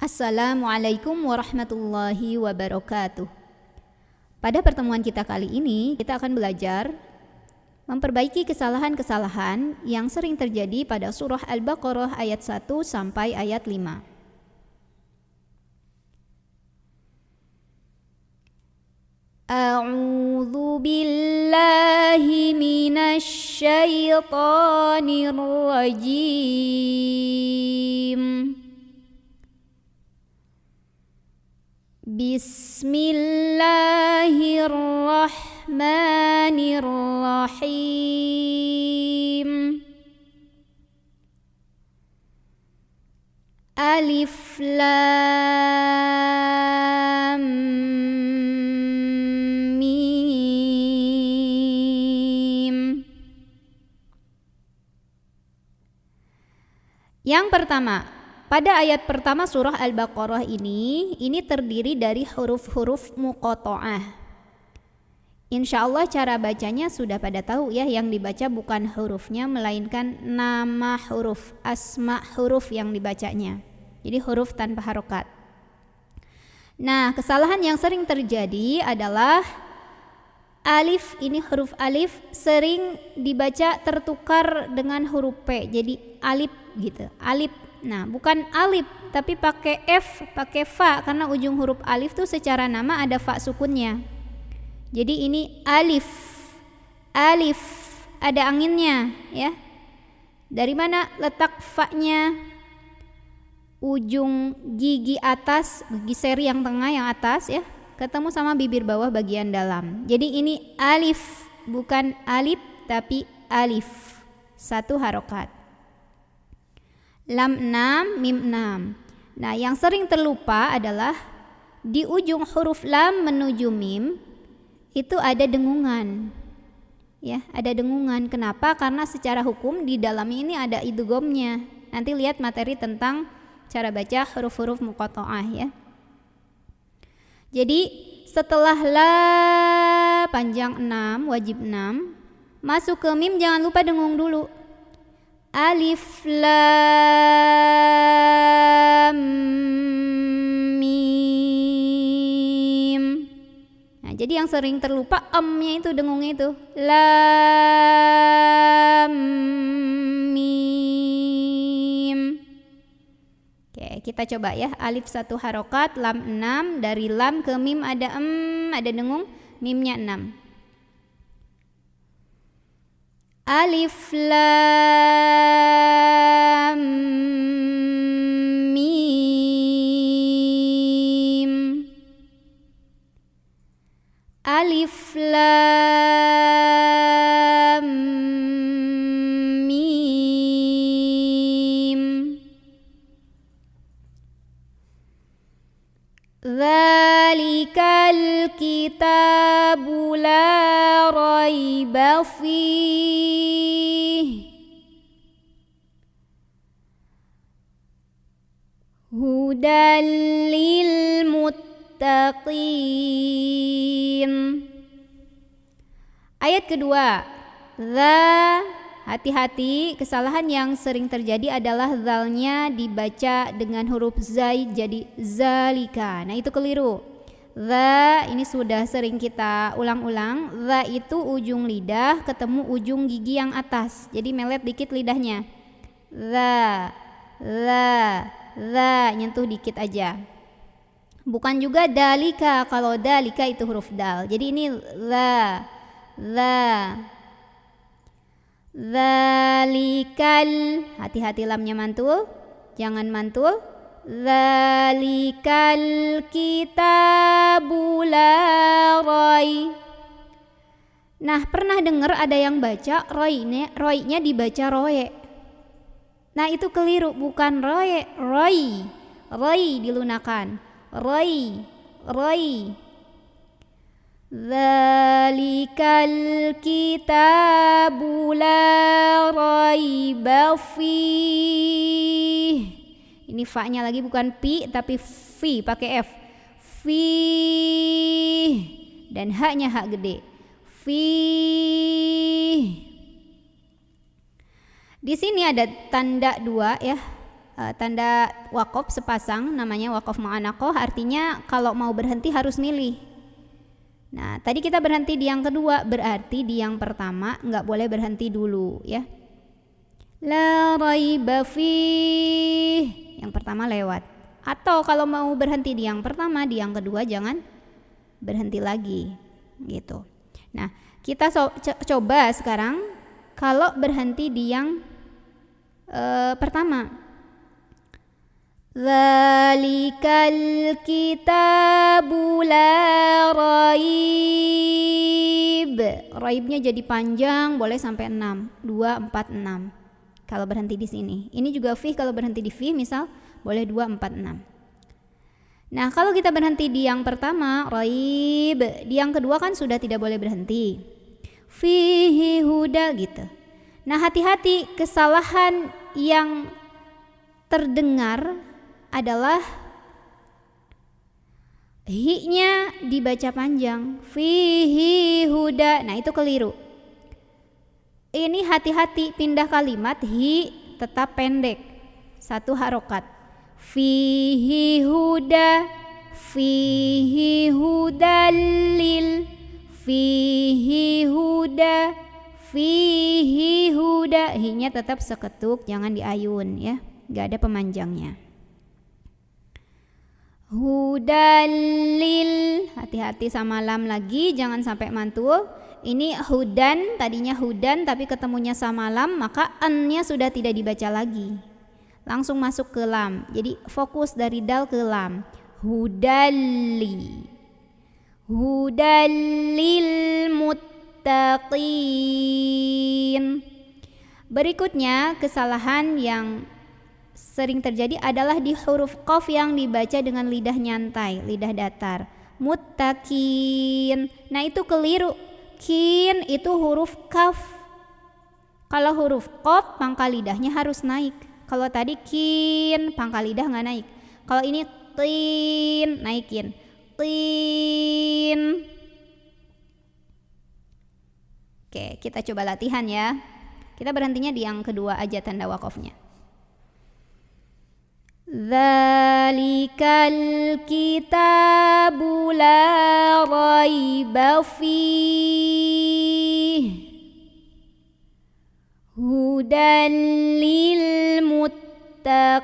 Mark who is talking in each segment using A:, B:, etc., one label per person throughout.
A: Assalamualaikum warahmatullahi wabarakatuh. Pada pertemuan kita kali ini, kita akan belajar memperbaiki kesalahan-kesalahan yang sering terjadi pada surah Al-Baqarah ayat 1 sampai ayat 5. A'udzu billahi minasy syaithanir rajim. Bismillahirrahmanirrahim. Alif Lam Mim. Yang pertama, pada ayat pertama surah Al-Baqarah ini terdiri dari huruf-huruf muqatta'ah. Insya Allah cara bacanya sudah pada tahu ya, yang dibaca bukan hurufnya melainkan nama huruf, asma huruf yang dibacanya. Jadi huruf tanpa harokat. Nah, kesalahan yang sering terjadi adalah alif, ini huruf alif sering dibaca tertukar dengan huruf P. Jadi alif gitu, alif. Nah, bukan alif tapi pakai F, pakai fa, karena ujung huruf alif tuh secara nama ada fa sukunnya. Jadi ini alif. Alif ada anginnya ya. Dari mana letak fa-nya? Ujung gigi atas, gigi seri yang tengah yang atas ya, ketemu sama bibir bawah bagian dalam. Jadi ini alif, bukan alif tapi alif. Satu harokat. Lam 6, mim 6. Nah, yang sering terlupa adalah di ujung huruf lam menuju mim itu ada dengungan. Ya, ada dengungan. Kenapa? Karena secara hukum di dalam ini ada idghamnya. Nanti lihat materi tentang cara baca huruf-huruf muqatta'ah ya. Jadi setelah la panjang 6, wajib 6, masuk ke mim jangan lupa dengung dulu. Alif Lam Mim. Nah, jadi yang sering terlupa nya itu, dengungnya itu. Lam Mim. Oke, kita coba ya. Alif 1 harokat, lam 6, dari lam ke mim ada ada dengung, mimnya 6. Alif Lam Mim. Alif Lam Mim. Dzalikal kitabu la raiba fih hudal lil muttaqin. Ayat kedua, za. Hati-hati, kesalahan yang sering terjadi adalah zalnya dibaca dengan huruf zai jadi zalika. Nah, itu keliru. Za ini sudah sering kita ulang-ulang. Za itu ujung lidah ketemu ujung gigi yang atas. Jadi melet dikit lidahnya. Za, nyentuh dikit aja. Bukan juga dalika. Kalau dalika itu huruf dal. Jadi ini za. Dzalikal, hati-hati lamnya mantul, jangan mantul. Dzalikal kitabu la raib. Nah, pernah dengar ada yang baca roy-nya dibaca roye. Nah, itu keliru, bukan roye, roy dilunakan. Roy. Dzalikal kitabu la raiba fih. Ini fa-nya lagi bukan pi tapi fi, pakai f. Fih. Dan ha-nya ha gede. Fih. Di sini ada tanda dua ya. tanda waqaf sepasang, namanya waqaf mu'anaqah, artinya kalau mau berhenti harus milih. Nah, tadi kita berhenti di yang kedua, berarti di yang pertama nggak boleh berhenti dulu ya. La raiba fih, yang pertama lewat. Atau kalau mau berhenti di yang pertama, di yang kedua jangan berhenti lagi gitu. Nah, kita coba sekarang kalau berhenti di yang pertama. Dzalikal kitabu la raib. Raibnya jadi panjang, boleh sampai 6. 2, 4, 6. Kalau berhenti di sini. Ini juga fi, kalau berhenti di fi misal boleh 2, 4, 6. Nah, kalau kita berhenti di yang pertama, raib, di yang kedua kan sudah tidak boleh berhenti. Fihi huda gitu. Nah, hati-hati, kesalahan yang terdengar adalah hi-nya dibaca panjang. Fihi huda. Nah, itu keliru. Ini hati-hati, pindah kalimat, hi tetap pendek. 1 harokat. Fihi huda, fihi hudalil, fihi huda, fihi huda. Hi-nya tetap seketuk, jangan diayun ya, gak ada pemanjangnya. Hudalil, hati-hati sama lam lagi, jangan sampai mantul. Ini hudan, tadinya hudan tapi ketemunya sama lam, maka an-nya sudah tidak dibaca lagi, langsung masuk ke lam. Jadi fokus dari dal ke lam. Hudalli, hudallil muttaqin. Berikutnya kesalahan yang sering terjadi adalah di huruf qaf yang dibaca dengan lidah nyantai, lidah datar. Muttaqin. Nah, itu keliru. Kin itu huruf kaf. Kalau huruf qaf pangkal lidahnya harus naik. Kalau tadi kin pangkal lidah nggak naik. Kalau ini tin, naikin. Tin. Oke, kita coba latihan ya. Kita berhentinya di yang kedua aja tanda waqafnya. Dzalikal kitabu la raiba fih hudan lil muttaqin.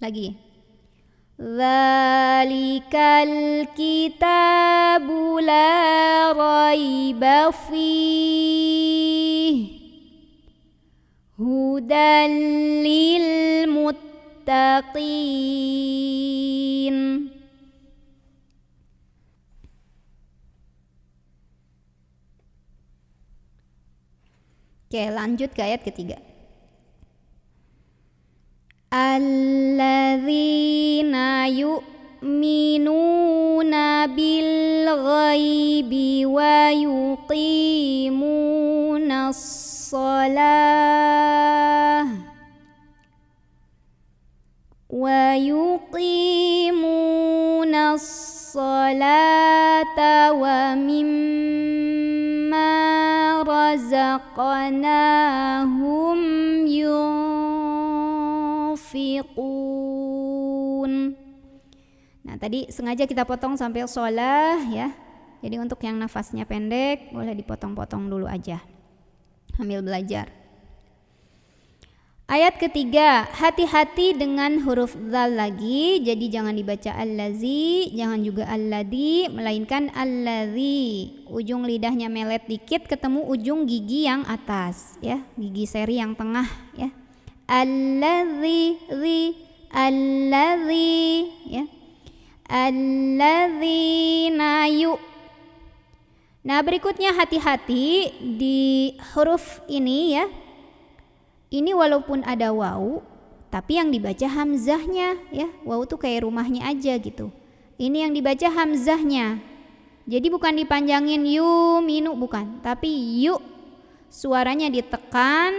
A: Lagi. Dzalikal kitabu la raiba fih hudan lil muttaqin. Oke, lanjut ke ayat ketiga. Alladzina yu'minuna bil ghaibi wa yuqimunas salah wa yuqimunas salata wa mimma razaqnahum yunfiqun. Nah, tadi sengaja kita potong sampai shalah ya. Jadi untuk yang nafasnya pendek boleh dipotong-potong dulu aja sambil belajar. Ayat ketiga, hati-hati dengan huruf dzal lagi. Jadi jangan dibaca allazi, jangan juga alladzi, melainkan allazi. Ujung lidahnya melet dikit ketemu ujung gigi yang atas ya, gigi seri yang tengah ya. Allazi, allazi ya. Alladzina yu. Nah, berikutnya hati-hati di huruf ini ya. Ini walaupun ada waw, tapi yang dibaca hamzahnya ya. Waw tuh kayak rumahnya aja gitu. Ini yang dibaca hamzahnya. Jadi bukan dipanjangin yu minu, bukan, tapi yu. Suaranya ditekan,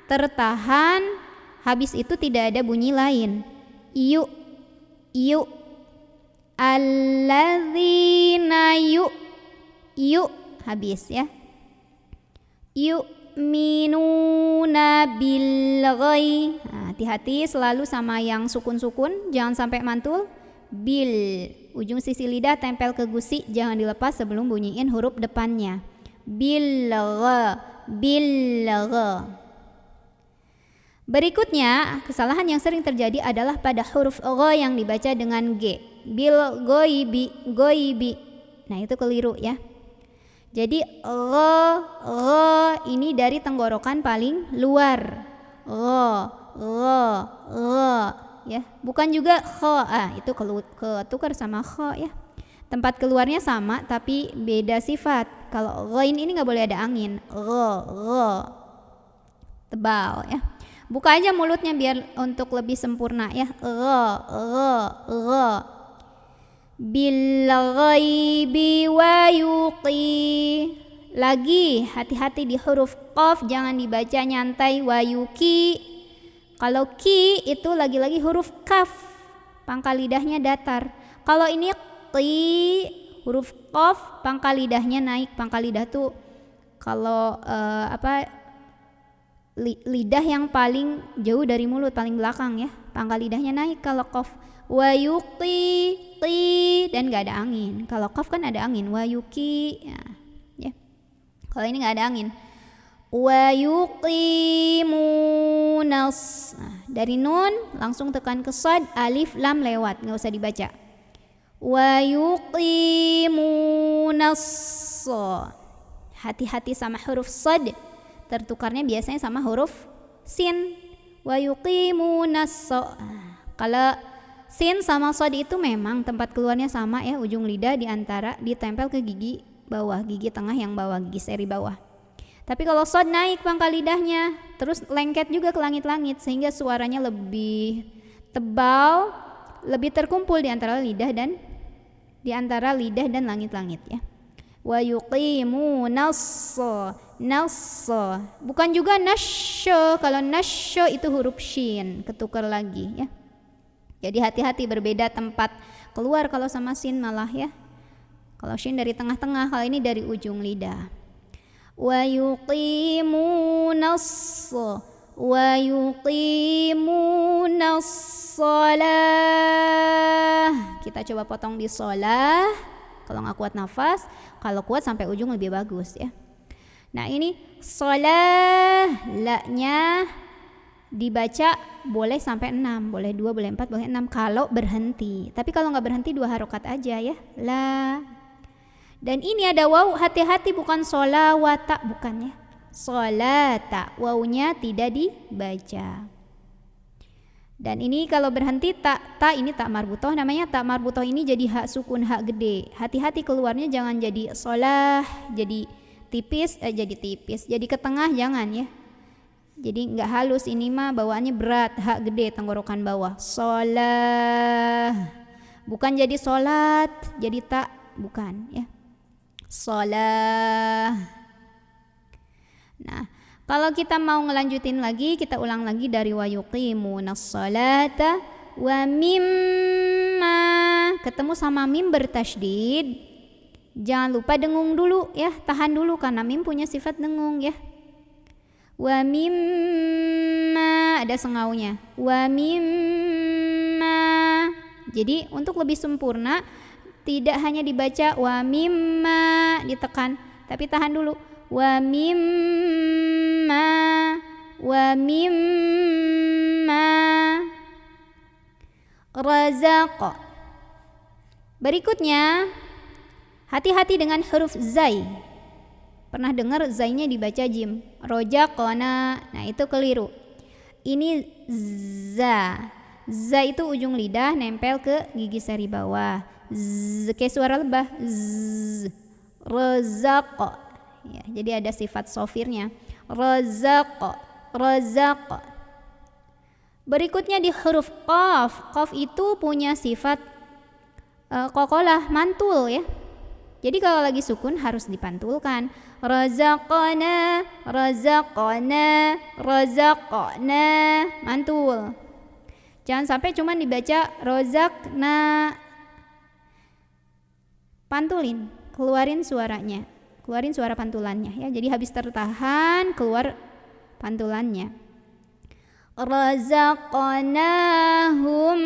A: tertahan, habis itu tidak ada bunyi lain. Yu, yu. Alladzina yu, yu habis ya. Yu, yu'minuna bil ghai. Nah, hati-hati selalu sama yang sukun-sukun, jangan sampai mantul. Bil, ujung sisi lidah tempel ke gusi, jangan dilepas sebelum bunyiin huruf depannya. Bil gha, bil gha. Berikutnya, kesalahan yang sering terjadi adalah pada huruf gha yang dibaca dengan G. Bil ghaibi, ghaibi. Nah, itu keliru ya. Jadi gha ini dari tenggorokan paling luar. Gha ya, bukan juga kha. Itu ketukar sama kha ya. Tempat keluarnya sama tapi beda sifat. Kalau ghain ini nggak boleh ada angin. Gha. Tebal ya. Buka aja mulutnya biar untuk lebih sempurna ya. Gha. Bil ghaibi wa yuqi. Lagi hati-hati di huruf qaf, jangan dibaca nyantai wa yuqi. Kalau ki itu lagi-lagi huruf kaf, pangkal lidahnya datar. Kalau ini qi, huruf qaf, pangkal lidahnya naik. Pangkal lidah tuh kalau lidah yang paling jauh dari mulut, paling belakang ya. Pangkal lidahnya naik kalau qaf. Wa yuqi, qi, dan gak ada angin. Kalau qaf kan ada angin. Wa yuqi ya. Kalau ini gak ada angin. Wa yuqimunas. Dari nun langsung tekan ke shad, alif lam lewat, nggak usah dibaca. Wa yuqimunas. Hati-hati sama huruf shad, tertukarnya biasanya sama huruf sin. Wa yuqimunas. Kalau sin sama shad itu memang tempat keluarnya sama ya, ujung lidah ditempel ke gigi bawah, gigi tengah yang bawah, gigi seri bawah. Tapi kalau shad naik pangkal lidahnya, terus lengket juga ke langit-langit sehingga suaranya lebih tebal, lebih terkumpul di antara lidah dan langit-langit ya. Wa yuqimunas. Nas. Bukan juga nasy. Kalau nasy itu huruf shin, ketukar lagi ya. Jadi hati-hati, berbeda tempat keluar kalau sama sin malah ya. Kalau shin dari tengah-tengah, kalau ini dari ujung lidah. Wa yuqimunas shalah. Kita coba potong di shalah. Kalau nggak kuat nafas, kalau kuat sampai ujung lebih bagus ya. Nah ini shalah, la-nya dibaca boleh sampai 6, boleh 2, boleh 4, boleh 6 kalau berhenti. Tapi kalau nggak berhenti 2 harokat aja ya. La. Dan ini ada waw, hati-hati, bukan sholawata, bukan ya. Sholata, wawnya tidak dibaca. Dan ini kalau berhenti ta ini tak marbutoh, namanya tak marbutoh ini jadi hak sukun, hak gede. Hati-hati keluarnya, jangan jadi sholah, jadi tipis, jadi ke tengah jangan ya. Jadi nggak halus, ini mah bawaannya berat, hak gede tenggorokan bawah. Sholah, bukan jadi sholat, jadi tak, bukan ya. Sholah. Nah, kalau kita mau ngelanjutin lagi, kita ulang lagi dari wa yuqimunas sholata wa mimma. Ketemu sama mim bertasydid, jangan lupa dengung dulu ya, tahan dulu karena mim punya sifat dengung ya. Wa mimma, ada sengaunya. Wa mimma. Jadi untuk lebih sempurna, tidak hanya dibaca wa mimma ditekan, tapi tahan dulu. Wa mimma, wa mimma razaqa. Berikutnya, hati-hati dengan huruf zai. Pernah dengar zainya dibaca jim, rojaqona. Nah itu keliru. Ini za. Za itu ujung lidah nempel ke gigi seri bawah. Z, kayak suara lebah. Z. Razaqa. Ya, jadi ada sifat sofirnya. Razaqa. Razaqa. Berikutnya di huruf qaf. Qaf itu punya sifat qoqolah, mantul ya. Jadi kalau lagi sukun harus dipantulkan. Razaqana, razaqana, razaqana, mantul. Jangan sampai cuma dibaca rozaqna. Pantulin, keluarin suaranya. keluarin suara pantulannya ya. Jadi habis tertahan keluar pantulannya. Razaqnahum.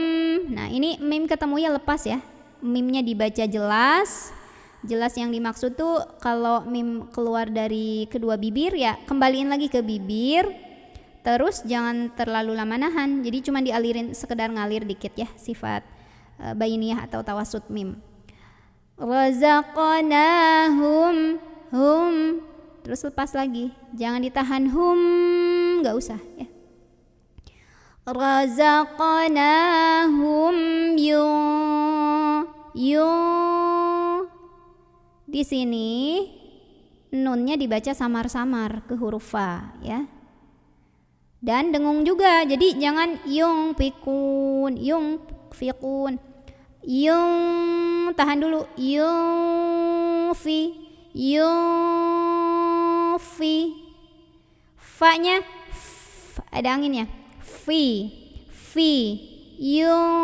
A: Nah, ini mim ketemunya lepas ya. Mimnya dibaca jelas. Jelas yang dimaksud tuh kalau mim keluar dari kedua bibir ya kembaliin lagi ke bibir. Terus jangan terlalu lama nahan. Jadi cuma dialirin, sekedar ngalir dikit ya, sifat bainiyah atau tawasud mim. Razaqnahum, hum, terus lepas lagi, jangan ditahan hum, nggak usah ya. Razaqnahum di sini nunnya dibaca samar-samar ke huruf fa ya. Dan dengung juga, jadi jangan yung fikun, tahan dulu, fi, fa-nya ada anginnya, fi, yunfikun.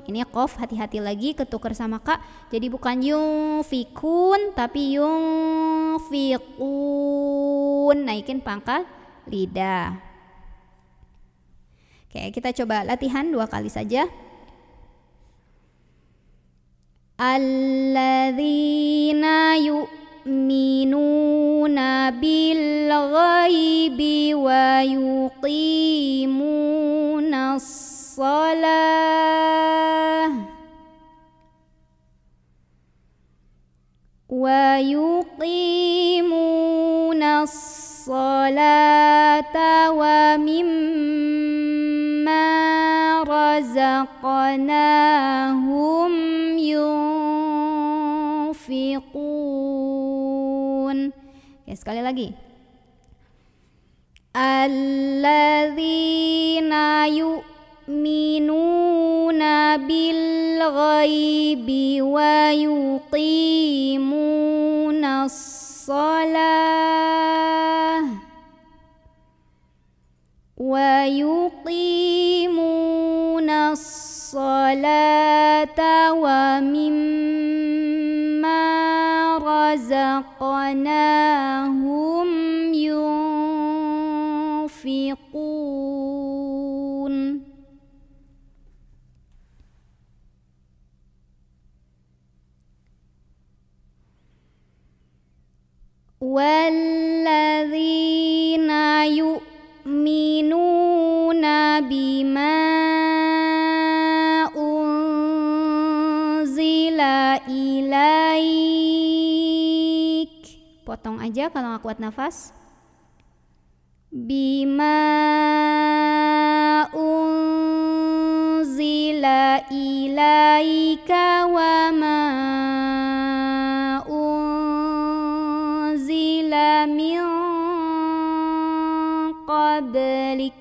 A: Ini qaf, hati-hati lagi ketukar sama ka, jadi bukan yunfikun tapi yunfikun. Naikin pangkal lidah. Oke, kita coba latihan 2 kali saja. Alladzina yu'minuna bil ghaibi wa yuqimunas shalah wa mimma razaqnahum yunfiqun. Oke, sekali lagi. Alladzina yu'minuna bil ghaibi wa yuqimunas shalah wa mimma razaqnahum yunfiqun. Walladzina yu'minuna bima unzila ilaik. Potong aja kalau nggak kuat nafas. Bima unzila ilaika wa ma unzila min qablik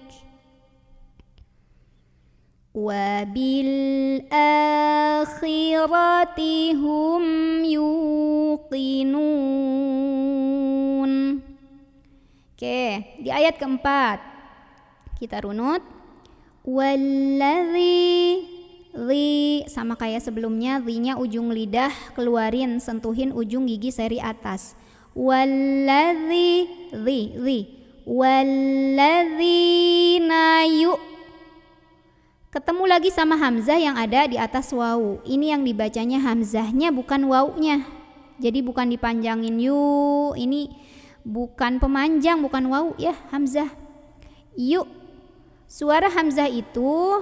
A: wa bil akhirati hum yuqinun. Oke, di ayat keempat kita runut. Walladzi, sama kayak sebelumnya, nya ujung lidah keluarin, sentuhin ujung gigi seri atas. Walladzi, walladzina ketemu lagi sama hamzah yang ada di atas wawu. Ini yang dibacanya hamzahnya bukan wawunya. Jadi bukan dipanjangin yu, ini bukan pemanjang, bukan wawu ya, hamzah. Yu, suara hamzah itu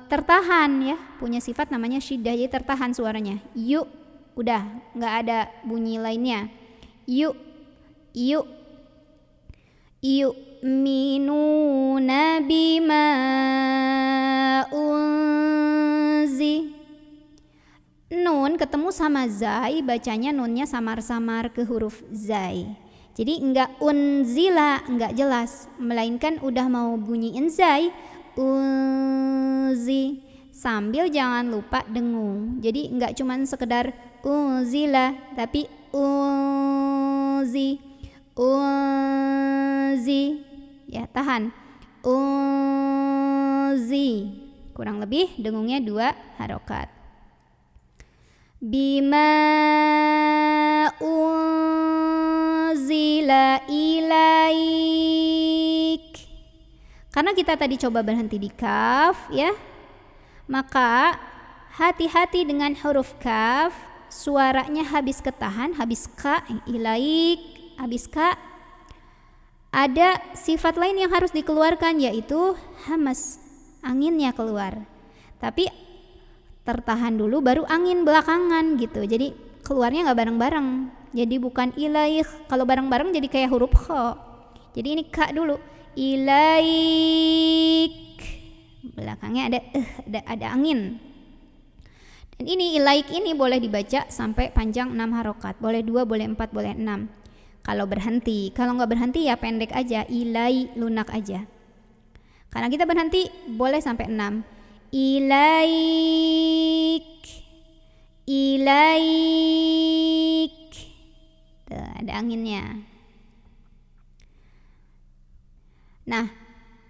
A: tertahan ya, punya sifat namanya syiddah, jadi tertahan suaranya. Yu, udah nggak ada bunyi lainnya. Yu, yu'minuna bima unzi. Nun ketemu sama zai, bacanya nunnya samar-samar ke huruf zai. Jadi enggak unzila, enggak jelas, melainkan udah mau bunyiin zai, unzi. Sambil jangan lupa dengung. Jadi enggak cuman sekedar unzila, tapi unzi. Unzi. Ya, tahan. Unzi. Kurang lebih dengungnya 2 harokat. bima unzila ilaik. Karena kita tadi coba berhenti di kaf ya, maka hati-hati dengan huruf kaf, suaranya habis ketahan, habis ka, ilaik, habis ka. Ada sifat lain yang harus dikeluarkan, yaitu hamas, anginnya keluar. Tapi tertahan dulu baru angin belakangan gitu. Jadi keluarnya nggak bareng-bareng. Jadi bukan ilaik. Kalau bareng-bareng jadi kayak huruf kha. Jadi ini ka dulu. Ilaik. Belakangnya ada angin. Dan ini ilaik ini boleh dibaca sampai panjang 6 harokat. Boleh 2, boleh 4, boleh 6. Kalau berhenti. Kalau nggak berhenti ya pendek aja. Ilai, lunak aja. Karena kita berhenti boleh sampai 6. Ilaik. Ilaik. Tuh, ada anginnya. Nah,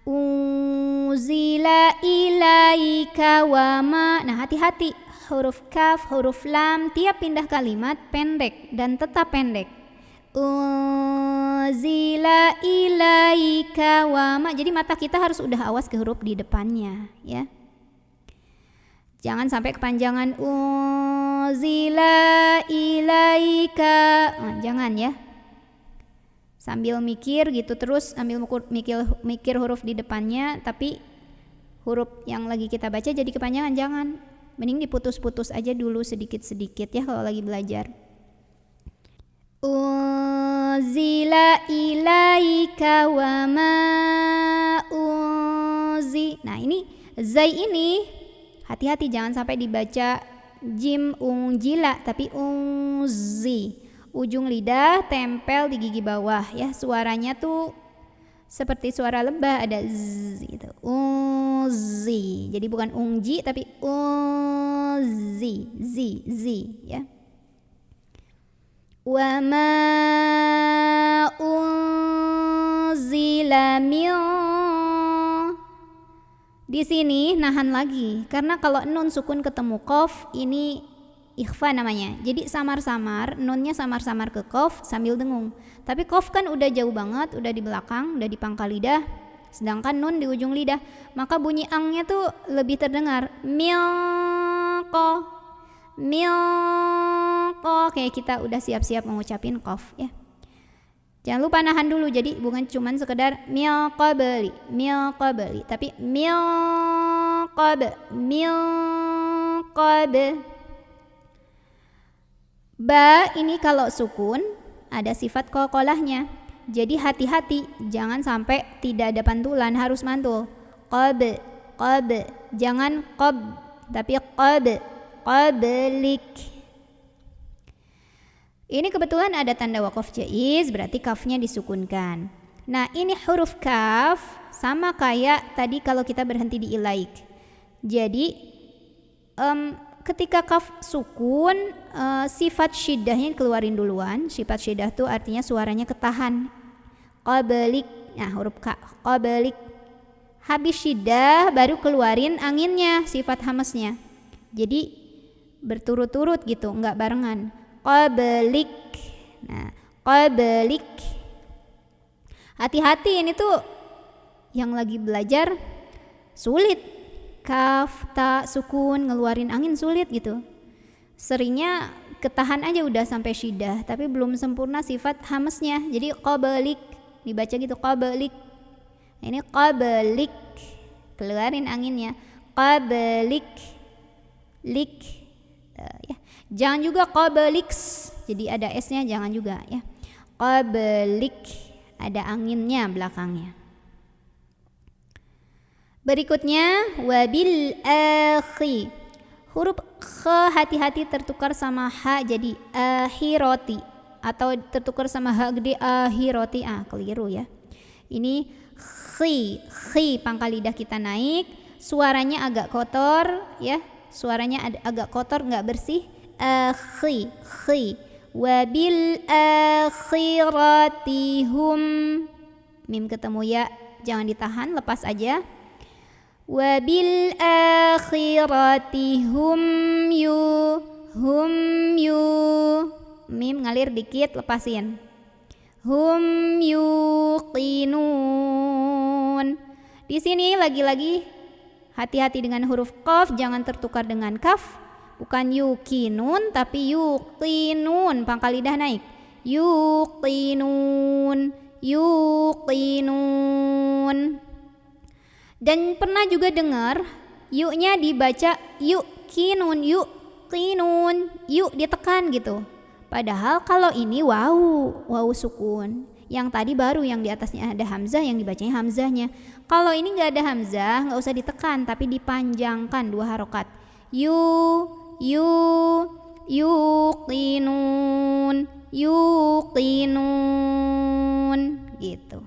A: unzila ilaika wa ma. Nah, hati-hati. Huruf kaf, huruf lam tiap pindah kalimat pendek dan tetap pendek. Unzila ilaika wa ma. Jadi mata kita harus udah awas ke huruf di depannya ya. Jangan sampai kepanjangan unzila ilaika. Nah, jangan ya. Sambil mikir gitu terus, sambil mikir huruf di depannya, tapi huruf yang lagi kita baca jadi kepanjangan, jangan. Mending diputus-putus aja dulu sedikit-sedikit ya kalau lagi belajar. Unzila ilaika wa ma unzi. Nah, ini zai ini hati-hati jangan sampai dibaca jim unjila tapi unzi. Ujung lidah tempel di gigi bawah ya, suaranya tuh seperti suara lebah, ada z gitu. Uzi. Jadi bukan ungji tapi uzi, zi ya. Wa ma unzila min. Di sini nahan lagi karena kalau nun sukun ketemu qaf ini ikhfa namanya. Jadi samar-samar, nunnya samar-samar ke qaf sambil dengung. Tapi qaf kan udah jauh banget, udah di belakang, udah di pangkal lidah. Sedangkan nun di ujung lidah, maka bunyi angnya tuh lebih terdengar. Milqo. Milqo, kayak kita udah siap-siap mengucapin qaf ya. Jangan lupa nahan dulu, jadi bukan cuman sekedar milqabli, tapi milqab. Ba ini kalau sukun ada sifat qalqalahnya. Jadi hati-hati jangan sampai tidak ada pantulan, harus mantul. Qab, jangan qab tapi qablik. Ini kebetulan ada tanda waqaf jaiz, berarti kafnya disukunkan. Nah, ini huruf kaf sama kayak tadi kalau kita berhenti di ilaik. Jadi ketika kaf sukun, sifat syiddahnya keluarin duluan. Sifat syiddah itu artinya suaranya ketahan. Qablik, nah huruf ka, qablik. Habis syiddah baru keluarin anginnya, sifat hamasnya. Jadi berturut-turut gitu, enggak barengan. Qablik. Nah, qablik. Hati-hati, ini tuh yang lagi belajar sulit. Kaf, ta, sukun, ngeluarin angin sulit gitu. Seringnya ketahan aja udah sampai syiddah, tapi belum sempurna sifat hamasnya. Jadi qablik, dibaca gitu qablik. Ini qablik, keluarin anginnya. Qablik, lik, ya. Jangan juga qabliks, jadi ada s-nya jangan juga ya. Qablik, ada anginnya belakangnya. Berikutnya wabil akhi. Huruf kha hati-hati tertukar sama ha jadi akhirati atau tertukar sama ha gede akhirati. Keliru ya. Ini khi pangkal lidah kita naik, suaranya agak kotor ya. Suaranya agak kotor, enggak bersih. Khi wabil akhirati hum. Mim ketemu ya, jangan ditahan, lepas aja. Wabil akhirati hum hum yu, mim ngalir dikit lepasin, hum yuqinun. Di sini lagi-lagi hati-hati dengan huruf qaf, jangan tertukar dengan kaf. Bukan yuqinun tapi yuqinun, pangkal lidah naik. Yuqinun, yuqinun. Dan pernah juga dengar yu-nya dibaca yuqinun, yuqinun, yu ditekan gitu. Padahal kalau ini waw sukun. Yang tadi baru yang di atasnya ada hamzah, yang dibacanya hamzahnya. Kalau ini nggak ada hamzah, nggak usah ditekan, tapi dipanjangkan 2 harokat. Yuqinun, yuqinun, gitu.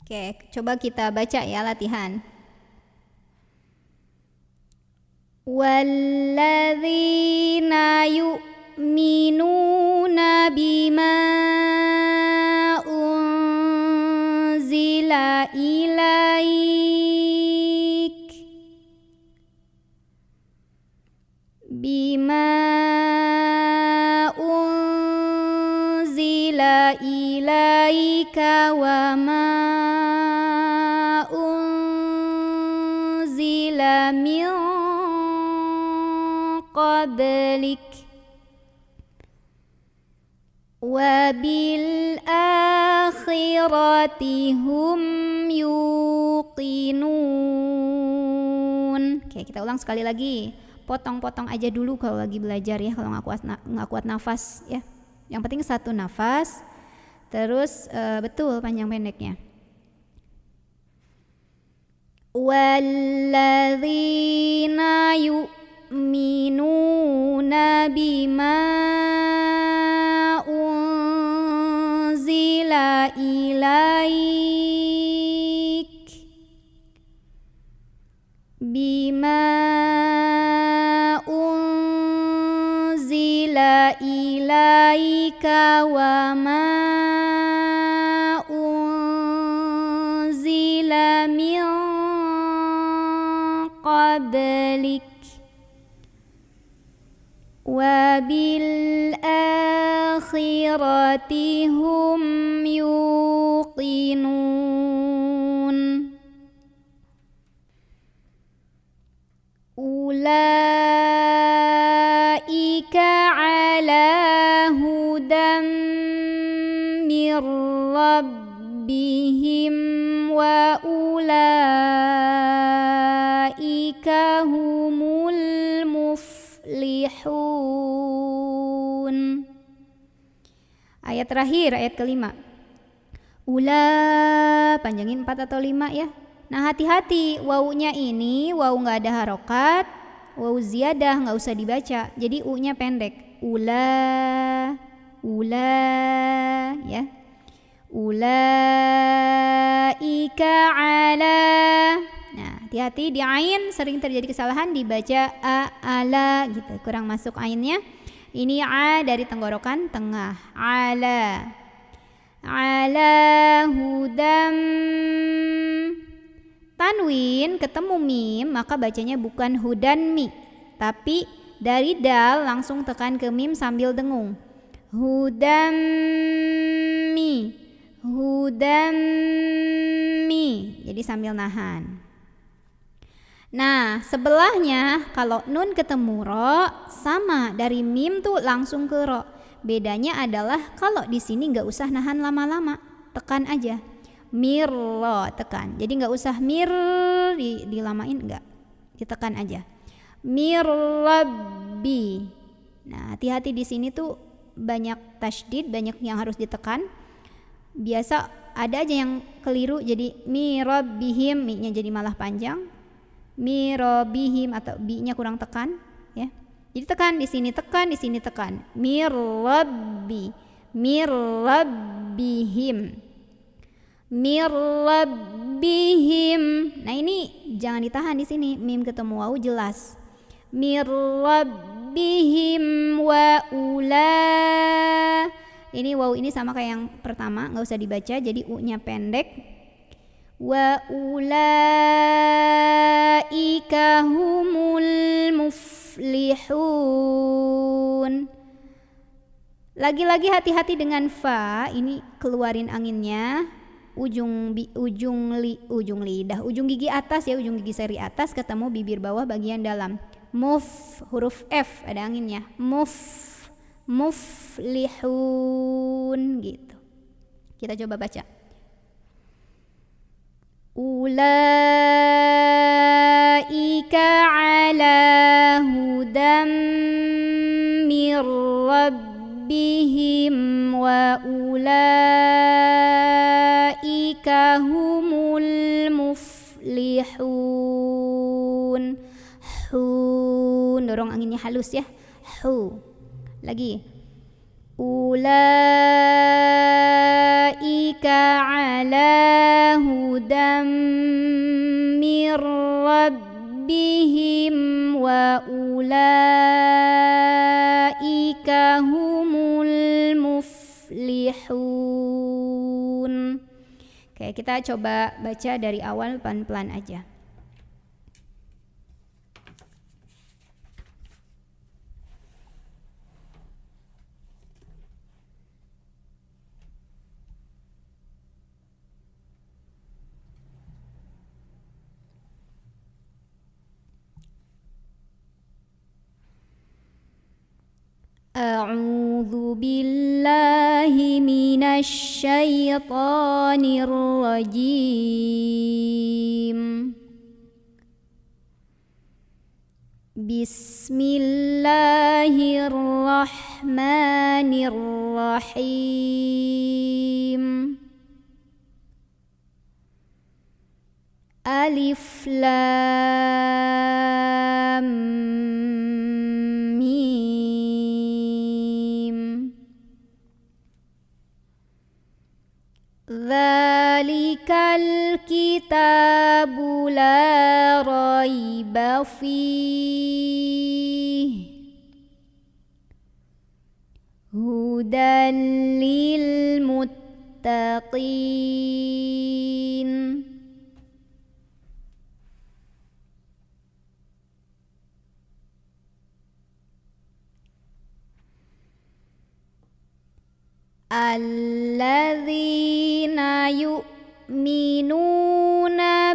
A: Oke, coba kita baca ya latihan. Walladzina yu'minuna bima unzila ilaik bima unzila ilaika wa ma unzila min qablik wa bil akhirati hum yuqinun. Oke, kita ulang sekali lagi. Potong-potong aja dulu kalau lagi belajar ya, kalau nggak kuat nafas ya. Yang penting 1 nafas. Terus betul panjang pendeknya. Walladzina yu'minuna bima unzila ilaik bima unzila ilaika wa ma unzila min qablik wa bil akhirati hum yuqinun. Ulaika ala hudam mir rabbihim wa ulaika humul muflihun. Ayat terakhir, ayat kelima. Ula, panjangin 4 atau 5 ya. Nah hati-hati, wawunya ini wawu nggak ada harokat, wawu ziyadah nggak usah dibaca, jadi u-nya pendek. Ula ya. Ulaika ala. Nah hati-hati di ain sering terjadi kesalahan dibaca ala gitu, kurang masuk ainnya. Ini a dari tenggorokan tengah. Ala hudam. Tanwin ketemu mim maka bacanya bukan hudanmi, tapi dari dal langsung tekan ke mim sambil dengung. Hudammi, jadi sambil nahan. Nah sebelahnya kalau nun ketemu ro sama, dari mim tuh langsung ke ro. Bedanya adalah kalau di sini nggak usah nahan lama-lama, tekan aja. Mirro tekan, jadi nggak usah mir dilamain, nggak, ditekan aja. Mirrabbi. Nah hati-hati di sini tuh banyak tasydid, banyak yang harus ditekan. Biasa ada aja yang keliru jadi mirabbihim, mi-nya jadi malah panjang. Mirabbihim atau bi-nya kurang tekan ya. Jadi tekan di sini, tekan di sini, tekan. Mirrabbihim. Nah ini jangan ditahan di sini, mim ketemu wawu jelas. Mirrabbihim wa ula. Ini wawu ini sama kayak yang pertama, nggak usah dibaca, jadi u-nya pendek. Wa ulaika humul muflihun. muflihun. Lagi-lagi hati-hati dengan fa, ini keluarin anginnya, ujung lidah, ujung gigi atas ya, ujung gigi seri atas ketemu bibir bawah bagian dalam. Muf, huruf F ada anginnya. Muflihun gitu. Kita coba baca. Ulaika ala hudam mir rabbihim wa ulaika humul muflihun. Dorong anginnya halus ya. Lagi. Ulaika ala hudam mir rabbihim wa ulaika humul muflihun. Oke, kita coba baca dari awal pelan-pelan aja. A'udzu billahi minasy syaithanir rajim. Bismillahirrahmanirrahim. Alif lam mim. Dzalikal kitabu la raiba fihi hudan lil muttaqin. Alladzina yu'minuna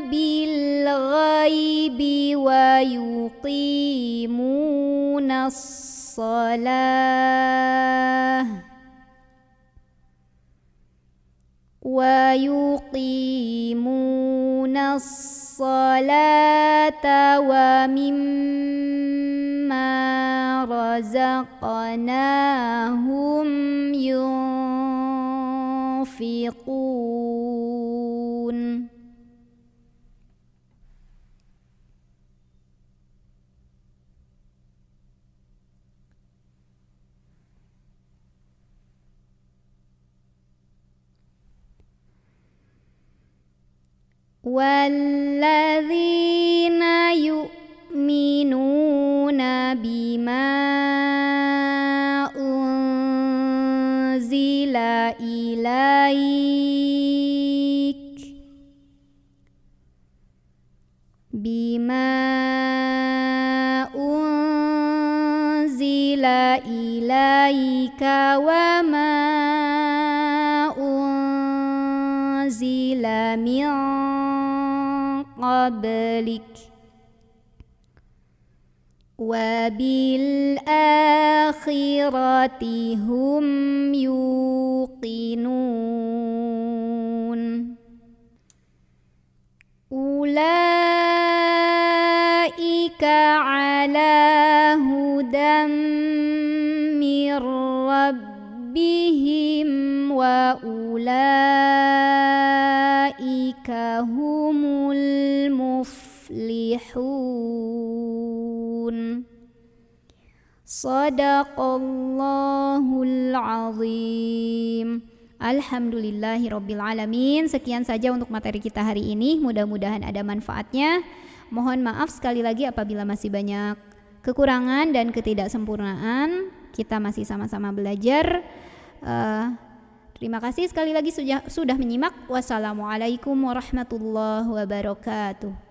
A: bil ghaibi wa yuqimunas salah wa mimma razaqnahum yunfiqun. Walladzina yu'minuna bima unzila ilaik wa ma unzila min qablik wa bil akhirati hum yuqinun. Ulaika ala hudam mir rabbihim wa ulaika humul muflihun. Shadaqallahul azim. Alhamdulillahirabbil alamin. Sekian saja untuk materi kita hari ini. Mudah-mudahan ada manfaatnya. Mohon maaf sekali lagi apabila masih banyak kekurangan dan ketidaksempurnaan. Kita masih sama-sama belajar. Terima kasih sekali lagi sudah menyimak. Wassalamualaikum warahmatullahi wabarakatuh.